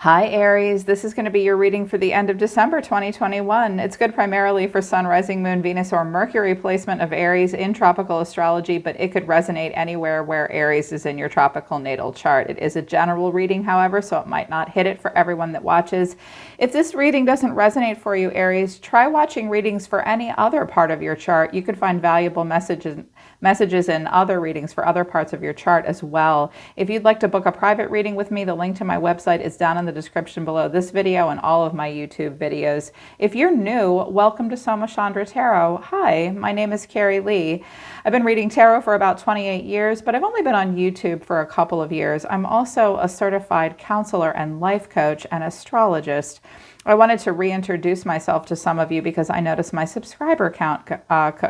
Hi Aries, this is going to be your reading for the end of December 2021. It's good primarily for Sun, Rising, Moon, Venus, or Mercury placement of Aries in tropical astrology, but it could resonate anywhere where Aries is in your tropical natal chart. It is a general reading, however, so it might not hit it for everyone that watches. If this reading doesn't resonate for you, Aries, try watching readings for any other part of your chart. You could find valuable messages in other readings for other parts of your chart as well. If you'd like to book a private reading with me, the link to my website is down in the description below this video and all of my YouTube videos. If you're new, welcome to Soma Chandra Tarot. Hi, my name is Carrie Lee. I've been reading tarot for about 28 years, but I've only been on YouTube for a couple of years. I'm also a certified counselor and life coach and astrologist. I wanted to reintroduce myself to some of you because I noticed my subscriber count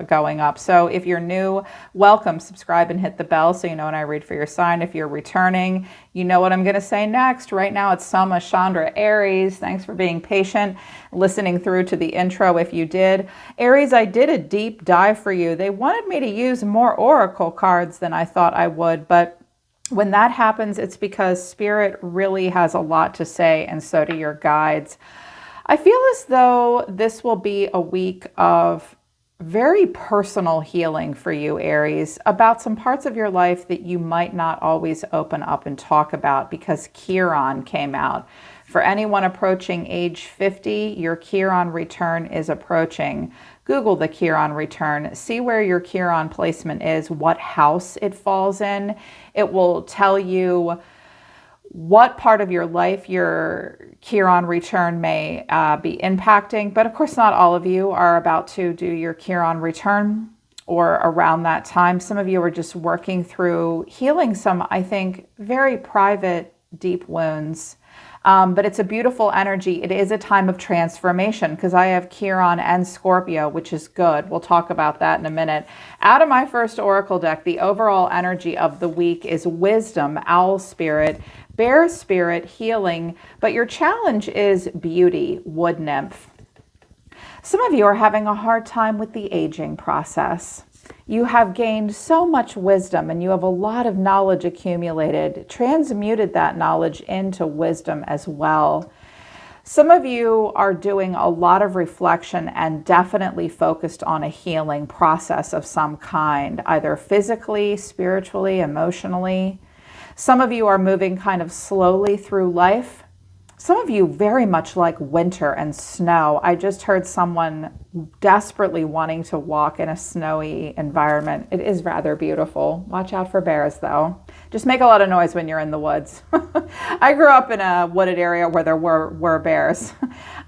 going up. So if you're new, welcome, subscribe and hit the bell so you know when I read for your sign. If you're returning, you know what I'm going to say next. Right now it's Soma Chandra Aries. Thanks for being patient, listening through to the intro if you did. Aries, I did a deep dive for you. They wanted me to use more oracle cards than I thought I would, but when that happens, it's because Spirit really has a lot to say, and so do your guides. I feel as though this will be a week of very personal healing for you, Aries, about some parts of your life that you might not always open up and talk about because Chiron came out. For anyone approaching age 50, your Chiron return is approaching. Google the Chiron return. See where your Chiron placement is, what house it falls in. It will tell you what part of your life your Chiron return may be impacting. But of course, not all of you are about to do your Chiron return or around that time. Some of you are just working through healing some, I think, very private, deep wounds. But it's a beautiful energy. It is a time of transformation because I have Chiron and Scorpio, which is good. We'll talk about that in a minute. Out of my first oracle deck, the overall energy of the week is wisdom, owl spirit, bear spirit, healing. But your challenge is beauty, wood nymph. Some of you are having a hard time with the aging process. You have gained so much wisdom and you have a lot of knowledge accumulated, transmuted that knowledge into wisdom as well. Some of you are doing a lot of reflection and definitely focused on a healing process of some kind, either physically, spiritually, emotionally. Some of you are moving kind of slowly through life. Some of you very much like winter and snow. I just heard someone desperately wanting to walk in a snowy environment. It is rather beautiful. Watch out for bears, though. Just make a lot of noise when you're in the woods. I grew up in a wooded area where there were bears.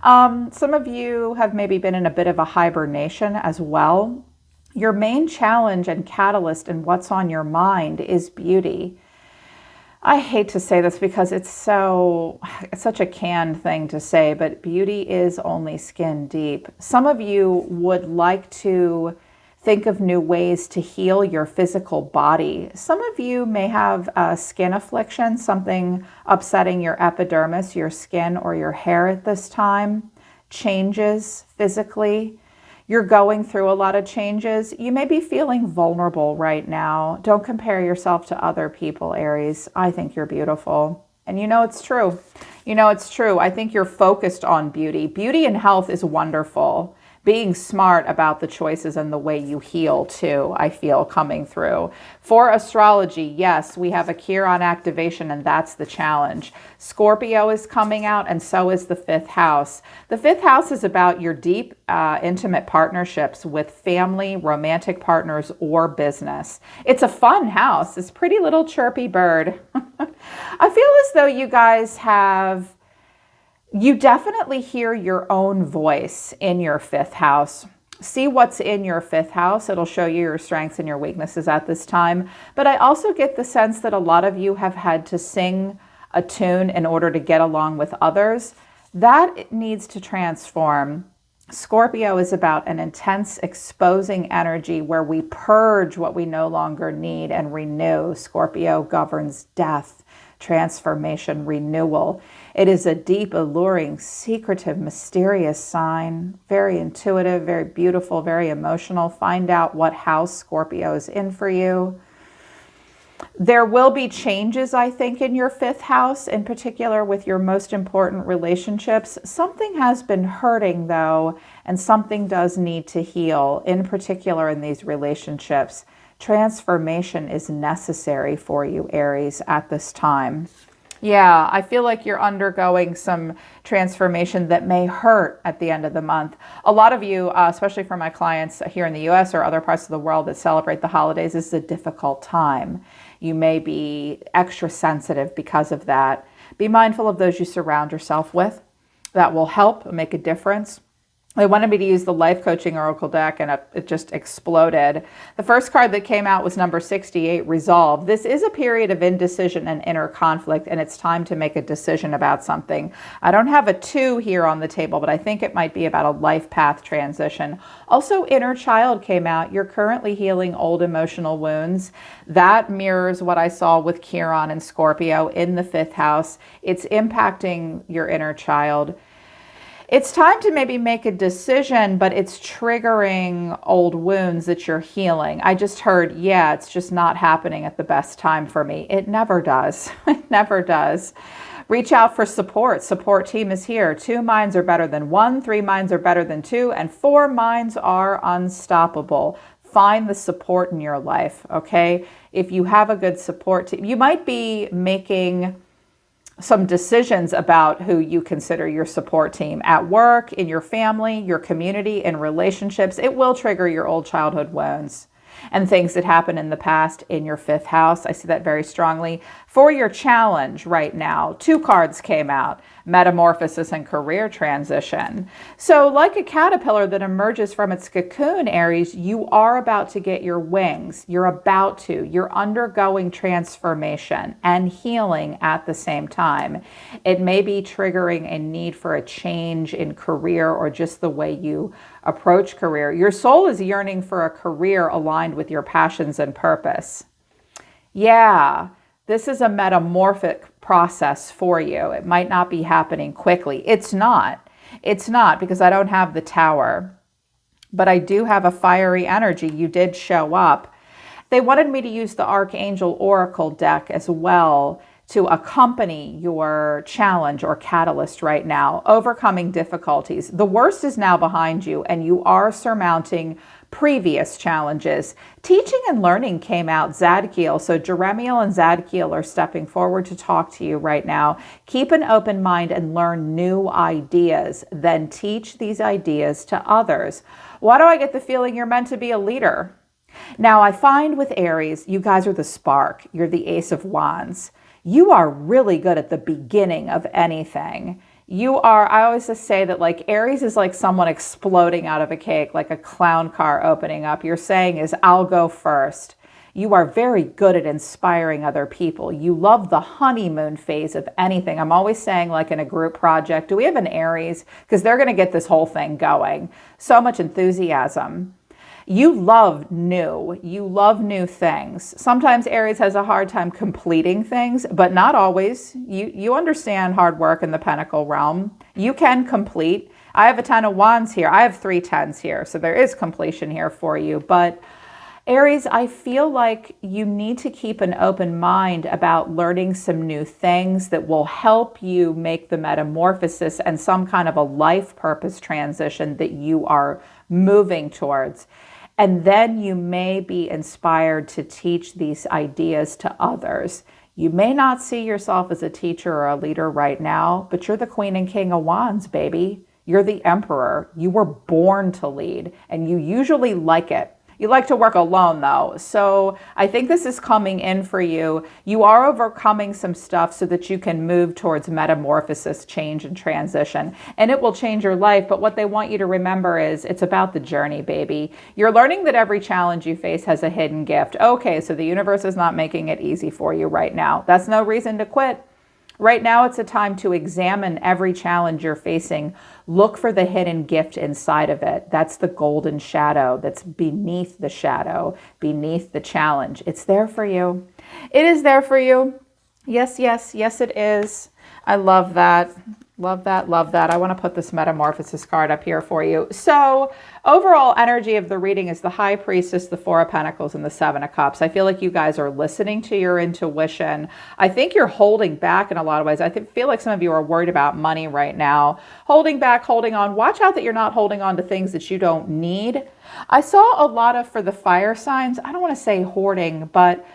Some of you have maybe been in a bit of a hibernation as well. Your main challenge and catalyst in what's on your mind is beauty. I hate to say this because it's such a canned thing to say, but beauty is only skin deep. Some of you would like to think of new ways to heal your physical body. Some of you may have a skin affliction, something upsetting your epidermis, your skin, or your hair at this time. Changes physically. You're going through a lot of changes. You may be feeling vulnerable right now. Don't compare yourself to other people, Aries. I think you're beautiful. And you know it's true. You know it's true. I think you're focused on beauty. Beauty and health is wonderful. Being smart about the choices and the way you heal too, I feel coming through. For astrology, yes, we have a Chiron activation and that's the challenge. Scorpio is coming out and so is the fifth house. The fifth house is about your deep, intimate partnerships with family, romantic partners, or business. It's a fun house. This pretty little chirpy bird. I feel as though you definitely hear your own voice in your fifth house. See what's in your fifth house. It'll show you your strengths and your weaknesses at this time. But I also get the sense that a lot of you have had to sing a tune in order to get along with others. That needs to transform. Scorpio is about an intense, exposing energy where we purge what we no longer need and renew. Scorpio governs death, transformation, renewal. It is a deep, alluring, secretive, mysterious sign. Very intuitive, very beautiful, very emotional. Find out what house Scorpio is in for you. There will be changes, I think, in your fifth house, in particular with your most important relationships. Something has been hurting, though, and something does need to heal, in particular in these relationships. Transformation is necessary for you, Aries, at this time. Yeah, I feel like you're undergoing some transformation that may hurt at the end of the month. A lot of you, especially for my clients here in the US or other parts of the world that celebrate the holidays, this is a difficult time. You may be extra sensitive because of that. Be mindful of those you surround yourself with. That will help make a difference. They wanted me to use the Life Coaching Oracle deck, and it just exploded. The first card that came out was number 68, Resolve. This is a period of indecision and inner conflict, and it's time to make a decision about something. I don't have a 2 here on the table, but I think it might be about a life path transition. Also, Inner Child came out. You're currently healing old emotional wounds. That mirrors what I saw with Chiron and Scorpio in the 5th house. It's impacting your inner child. It's time to maybe make a decision, but it's triggering old wounds that you're healing. I just heard, yeah, it's just not happening at the best time for me. It never does. It never does. Reach out for support. Support team is here. 2 minds are better than 1, 3 minds are better than 2, and 4 minds are unstoppable. Find the support in your life, okay? If you have a good support team, you might be making some decisions about who you consider your support team at work, in your family, your community, in relationships. It will trigger your old childhood wounds and things that happened in the past in your 5th house. I see that very strongly. For your challenge right now, 2 cards came out, Metamorphosis and Career Transition. So like a caterpillar that emerges from its cocoon, Aries, you are about to get your wings. You're undergoing transformation and healing at the same time. It may be triggering a need for a change in career or just the way you approach career. Your soul is yearning for a career aligned with your passions and purpose. Yeah, this is a metamorphic process for you. It might not be happening quickly. It's not. It's not, because I don't have the Tower, but I do have a fiery energy. You did show up. They wanted me to use the Archangel Oracle deck as well to accompany your challenge or catalyst right now, overcoming difficulties. The worst is now behind you, and you are surmounting previous challenges. Teaching and learning came out, Zadkiel. So Jeremiel and Zadkiel are stepping forward to talk to you right now. Keep an open mind and learn new ideas, then teach these ideas to others. Why do I get the feeling you're meant to be a leader? Now, I find with Aries, you guys are the spark. You're the Ace of Wands. You are really good at the beginning of anything. I always just say that like Aries is like someone exploding out of a cake, like a clown car opening up. Your saying is, I'll go first. You are very good at inspiring other people. You love the honeymoon phase of anything. I'm always saying, like in a group project, do we have an Aries? Because they're going to get this whole thing going. So much enthusiasm. You love new things. Sometimes Aries has a hard time completing things, but not always. You understand hard work in the Pentacle realm. You can complete. I have a 10 of Wands here. I have 3 10s here, so there is completion here for you. But Aries, I feel like you need to keep an open mind about learning some new things that will help you make the metamorphosis and some kind of a life purpose transition that you are moving towards. And then you may be inspired to teach these ideas to others. You may not see yourself as a teacher or a leader right now, but you're the Queen and King of Wands, baby. You're the Emperor. You were born to lead, and you usually like it. You like to work alone, though. So I think this is coming in for you. You are overcoming some stuff so that you can move towards metamorphosis, change, and transition. And it will change your life. But what they want you to remember is it's about the journey, baby. You're learning that every challenge you face has a hidden gift. Okay, so the universe is not making it easy for you right now. That's no reason to quit. Right now, it's a time to examine every challenge you're facing. Look for the hidden gift inside of it. That's the golden shadow that's beneath the shadow, beneath the challenge. It's there for you. It is there for you. Yes, yes, yes, it is. I love that. Love that. Love that. I want to put this Metamorphosis card up here for you. So overall energy of the reading is the High Priestess, the Four of Pentacles, and the Seven of Cups. I feel like you guys are listening to your intuition. I think you're holding back in a lot of ways. Feel like some of you are worried about money right now. Holding back, holding on. Watch out that you're not holding on to things that you don't need. I saw a lot of, for the fire signs, I don't want to say hoarding, but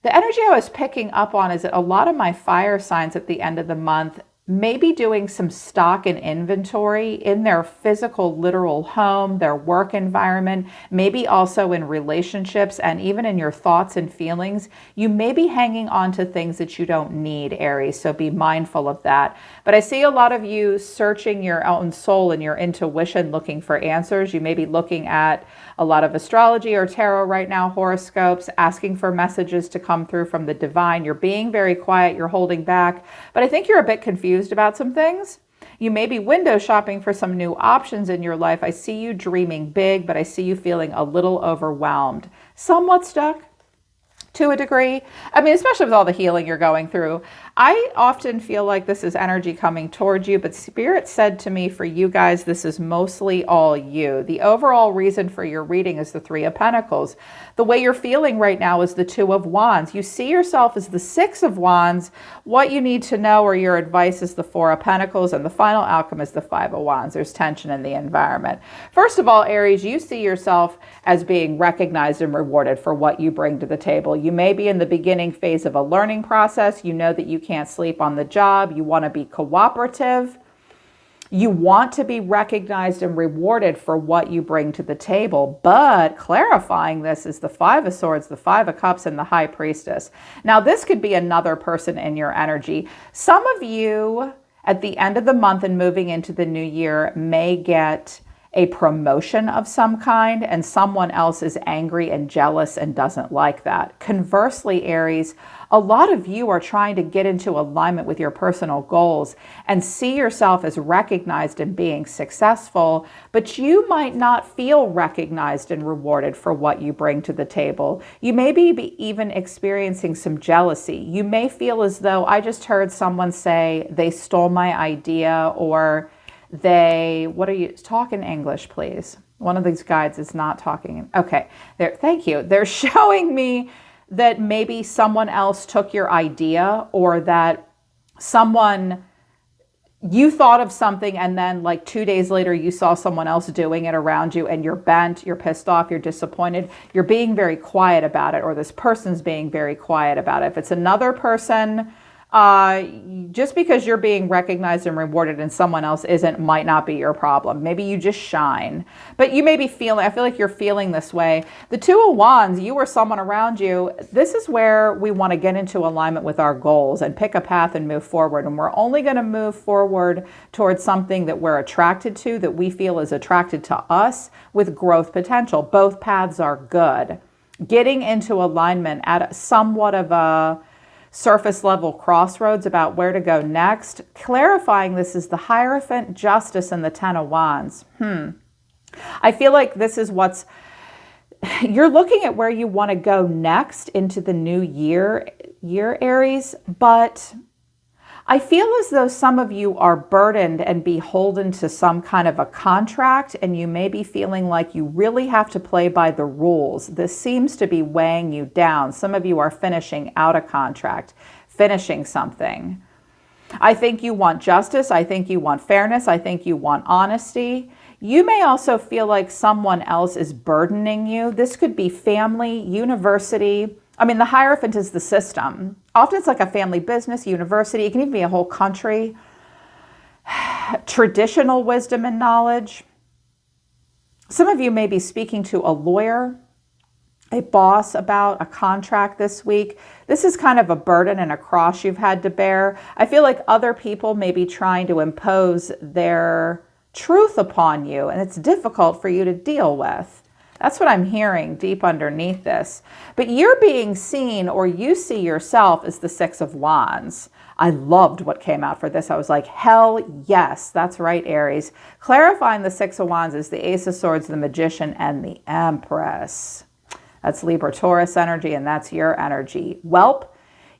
the energy I was picking up on is that a lot of my fire signs at the end of the month maybe doing some stock and inventory in their physical, literal home, their work environment, maybe also in relationships and even in your thoughts and feelings. You may be hanging on to things that you don't need, Aries, so be mindful of that. But I see a lot of you searching your own soul and your intuition, looking for answers. You may be looking at a lot of astrology or tarot right now, horoscopes, asking for messages to come through from the divine. You're being very quiet, you're holding back, but I think you're a bit confused about some things. You may be window shopping for some new options in your life. I see you dreaming big, but I see you feeling a little overwhelmed, somewhat stuck to a degree. I mean, especially with all the healing you're going through. I often feel like this is energy coming towards you, but Spirit said to me, for you guys, this is mostly all you. The overall reason for your reading is the Three of Pentacles. The way you're feeling right now is the Two of Wands. You see yourself as the Six of Wands. What you need to know or your advice is the Four of Pentacles, and the final outcome is the Five of Wands. There's tension in the environment. First of all, Aries, you see yourself as being recognized and rewarded for what you bring to the table. You may be in the beginning phase of a learning process. You know that you can't sleep on the job. You want to be cooperative. You want to be recognized and rewarded for what you bring to the table. But clarifying this is the Five of Swords, the Five of Cups, and the High Priestess. Now, this could be another person in your energy. Some of you at the end of the month and moving into the new year may get a promotion of some kind, and someone else is angry and jealous and doesn't like that. Conversely, Aries, a lot of you are trying to get into alignment with your personal goals and see yourself as recognized and being successful, but you might not feel recognized and rewarded for what you bring to the table. You may be even experiencing some jealousy. You may feel as though, I just heard someone say they stole my idea, or what are you, talk in English, please. One of these guides is not talking. Okay, there, thank you. They're showing me that maybe someone else took your idea, or that you thought of something and then like 2 days later you saw someone else doing it around you and you're bent, you're pissed off, you're disappointed. You're being very quiet about it, or this person's being very quiet about it. If it's another person, just because you're being recognized and rewarded and someone else isn't, might not be your problem. Maybe you just shine, but you may be feeling, I feel like you're feeling this way. The Two of Wands, you or someone around you, this is where we want to get into alignment with our goals and pick a path and move forward. And we're only going to move forward towards something that we're attracted to, that we feel is attracted to us, with growth potential. Both paths are good. Getting into alignment at somewhat of a surface level crossroads about where to go next. Clarifying this is the Hierophant, Justice, and the Ten of Wands. I feel like this is you're looking at where you want to go next into the new year, Aries, but I feel as though some of you are burdened and beholden to some kind of a contract, and you may be feeling like you really have to play by the rules. This seems to be weighing you down. Some of you are finishing out a contract, finishing something. I think you want justice. I think you want fairness. I think you want honesty. You may also feel like someone else is burdening you. This could be family, university. I mean, the Hierophant is the system. Often it's like a family business, university. It can even be a whole country. Traditional wisdom and knowledge. Some of you may be speaking to a lawyer, a boss about a contract this week. This is kind of a burden and a cross you've had to bear. I feel like other people may be trying to impose their truth upon you, and it's difficult for you to deal with. That's what I'm hearing deep underneath this. But you're being seen, or you see yourself as the Six of Wands. I loved what came out for this. I was like, hell yes, that's right, Aries. Clarifying the Six of Wands is the Ace of Swords, the Magician, and the Empress. That's Libra Taurus energy, and that's your energy. Welp,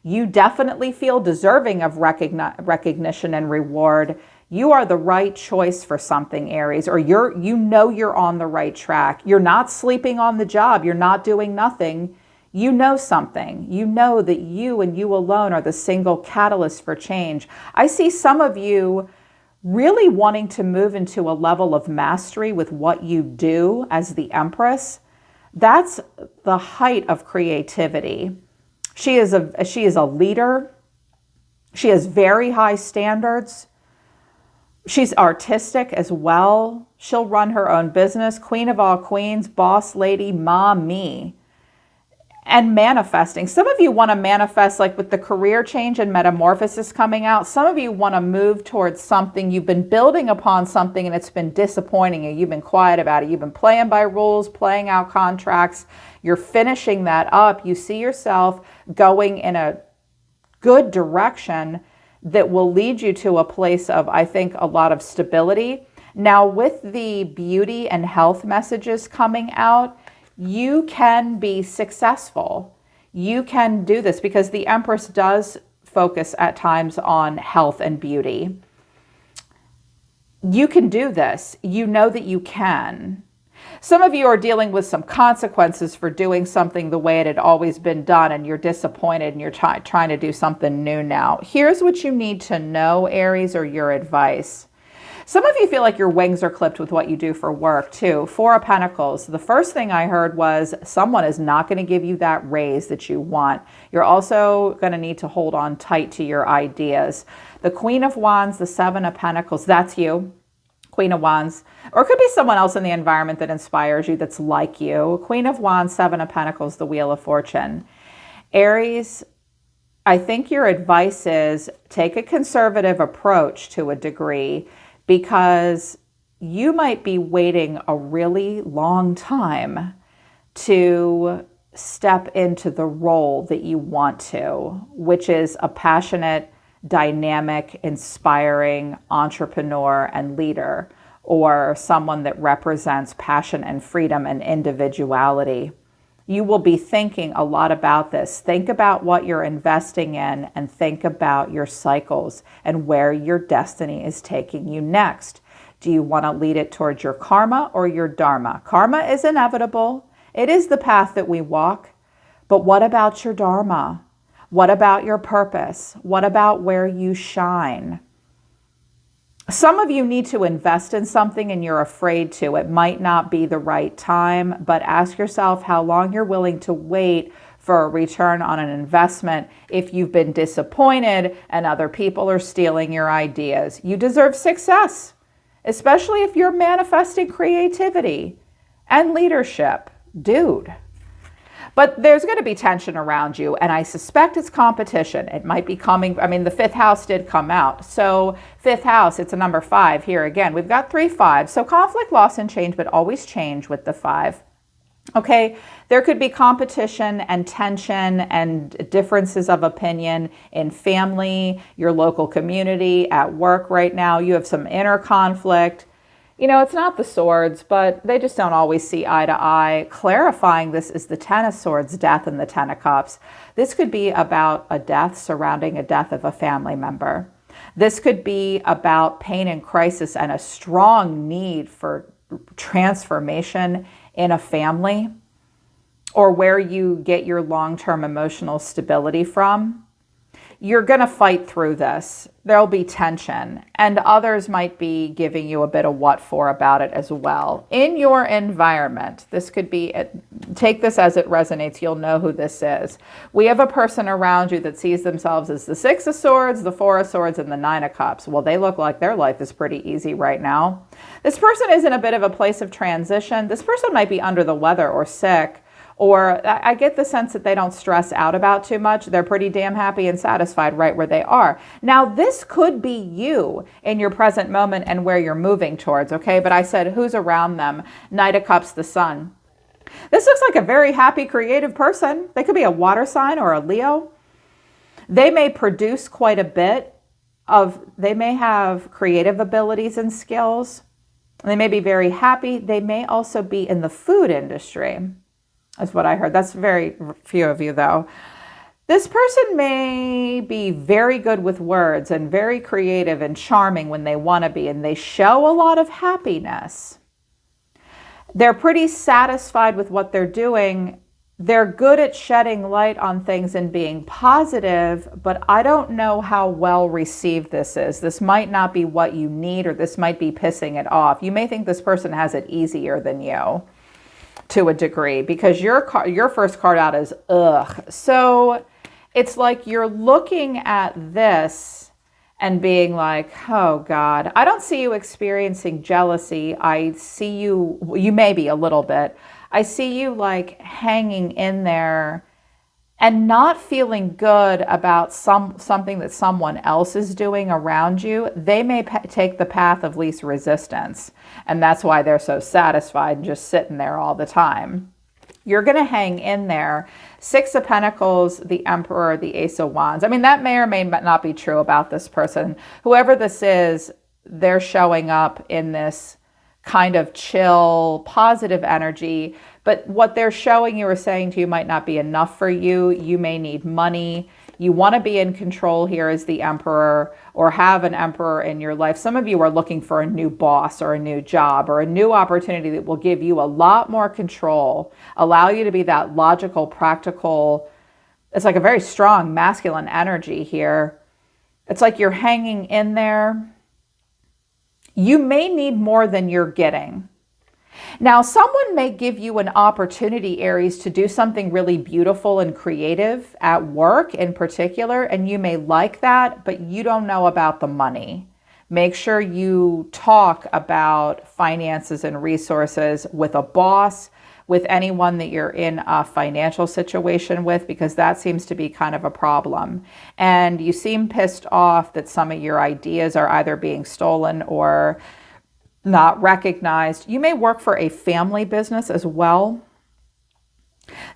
you definitely feel deserving of recognition and reward. You are the right choice for something, Aries, or you're on the right track. You're not sleeping on the job. You're not doing nothing. You know something. You know that you and you alone are the single catalyst for change. I see some of you really wanting to move into a level of mastery with what you do as the Empress. That's the height of creativity. She is a leader. She has very high standards. She's artistic as well. She'll run her own business. Queen of all queens, boss lady, me. And manifesting. Some of you want to manifest, like with the career change and Metamorphosis coming out. Some of you want to move towards something. You've been building upon something and it's been disappointing you. You've been quiet about it. You've been playing by rules, playing out contracts. You're finishing that up. You see yourself going in a good direction that will lead you to a place of, I think, a lot of stability. Now, with the beauty and health messages coming out, you can be successful. You can do this because the Empress does focus at times on health and beauty. You can do this. You know that you can. Some of you are dealing with some consequences for doing something the way it had always been done, and you're disappointed and you're trying to do something new now. Here's what you need to know, Aries, or your advice. Some of you feel like your wings are clipped with what you do for work too. Four of Pentacles. The first thing I heard was someone is not going to give you that raise that you want. You're also going to need to hold on tight to your ideas. The Queen of Wands, the Seven of Pentacles, that's you. Queen of Wands. Or it could be someone else in the environment that inspires you that's like you. Queen of Wands, Seven of Pentacles, the Wheel of Fortune. Aries, I think your advice is take a conservative approach to a degree, because you might be waiting a really long time to step into the role that you want to, which is a passionate, dynamic, inspiring entrepreneur and leader, or someone that represents passion and freedom and individuality. You will be thinking a lot about this. Think about what you're investing in and think about your cycles and where your destiny is taking you next. Do you want to lead it towards your karma or your dharma? Karma is inevitable. It is the path that we walk. But what about your dharma? What about your purpose? What about where you shine? Some of you need to invest in something and you're afraid to. It might not be the right time, but ask yourself how long you're willing to wait for a return on an investment if you've been disappointed and other people are stealing your ideas. You deserve success, especially if you're manifesting creativity and leadership. Dude. But there's going to be tension around you, and I suspect it's competition. It might be coming, I mean, the fifth house did come out. So fifth house, it's a number 5 here again. We've got 3 5s. So conflict, loss, and change, but always change with the 5. Okay, there could be competition and tension and differences of opinion in family, your local community, at work right now. You have some inner conflict. You know, it's not the swords, but they just don't always see eye to eye. Clarifying this is the Ten of Swords, death, and the Ten of Cups. This could be about a death surrounding a death of a family member. This could be about pain and crisis and a strong need for transformation in a family, or where you get your long-term emotional stability from. You're going to fight through this. There'll be tension, and others might be giving you a bit of what for about it as well. In your environment, this could be, take this as it resonates, you'll know who this is. We have a person around you that sees themselves as the 6 of Swords, the 4 of Swords, and the 9 of Cups. Well, they look like their life is pretty easy right now. This person is in a bit of a place of transition. This person might be under the weather or sick. Or I get the sense that they don't stress out about too much. They're pretty damn happy and satisfied right where they are. Now, this could be you in your present moment and where you're moving towards, okay? But I said, who's around them? Knight of Cups, the Sun. This looks like a very happy, creative person. They could be a water sign or a Leo. They may produce quite a bit they may have creative abilities and skills. They may be very happy. They may also be in the food industry. That's what I heard. That's very few of you, though. This person may be very good with words and very creative and charming when they want to be, and they show a lot of happiness. They're pretty satisfied with what they're doing. They're good at shedding light on things and being positive, but I don't know how well received this is. This might not be what you need, or this might be pissing it off. You may think this person has it easier than you to a degree, because your first card out is ugh. So it's like you're looking at this and being like, oh God, I don't see you experiencing jealousy. I see you may be a little bit. I see you like hanging in there and not feeling good about something that someone else is doing around you. They may take the path of least resistance. And that's why they're so satisfied and just sitting there all the time. You're going to hang in there. Six of Pentacles, the Emperor, the Ace of Wands. I mean, that may or may not be true about this person. Whoever this is, they're showing up in this kind of chill, positive energy. But what they're showing you or saying to you might not be enough for you. You may need money. You want to be in control here as the Emperor, or have an Emperor in your life. Some of you are looking for a new boss or a new job or a new opportunity that will give you a lot more control, allow you to be that logical, practical. It's like a very strong masculine energy here. It's like you're hanging in there. You may need more than you're getting. Now, someone may give you an opportunity, Aries, to do something really beautiful and creative at work in particular, and you may like that, but you don't know about the money. Make sure you talk about finances and resources with a boss, with anyone that you're in a financial situation with, because that seems to be kind of a problem. And you seem pissed off that some of your ideas are either being stolen or not recognized. You may work for a family business as well.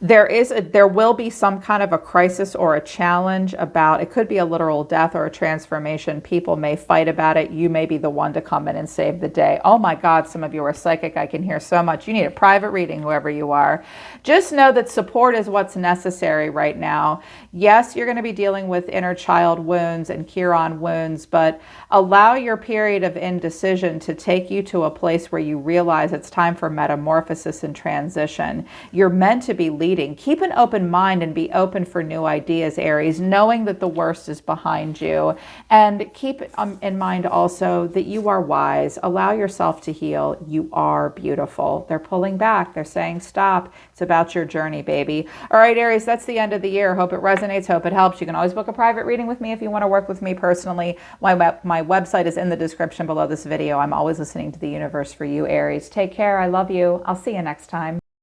There will be some kind of a crisis or a challenge about, it could be a literal death or a transformation. People may fight about it. You may be the one to come in and save the day. Oh my God, some of you are psychic. I can hear so much. You need a private reading, whoever you are. Just know that support is what's necessary right now. Yes, you're going to be dealing with inner child wounds and Chiron wounds, but allow your period of indecision to take you to a place where you realize it's time for metamorphosis and transition. You're meant to be leading. Keep an open mind and be open for new ideas, Aries, knowing that the worst is behind you. And keep in mind also that you are wise. Allow yourself to heal. You are beautiful. They're pulling back. They're saying stop. It's about your journey, baby. All right, Aries, that's the end of the year. Hope it resonates. Hope it helps. You can always book a private reading with me if you want to work with me personally. My website is in the description below this video. I'm always listening to the universe for you, Aries. Take care. I love you. I'll see you next time.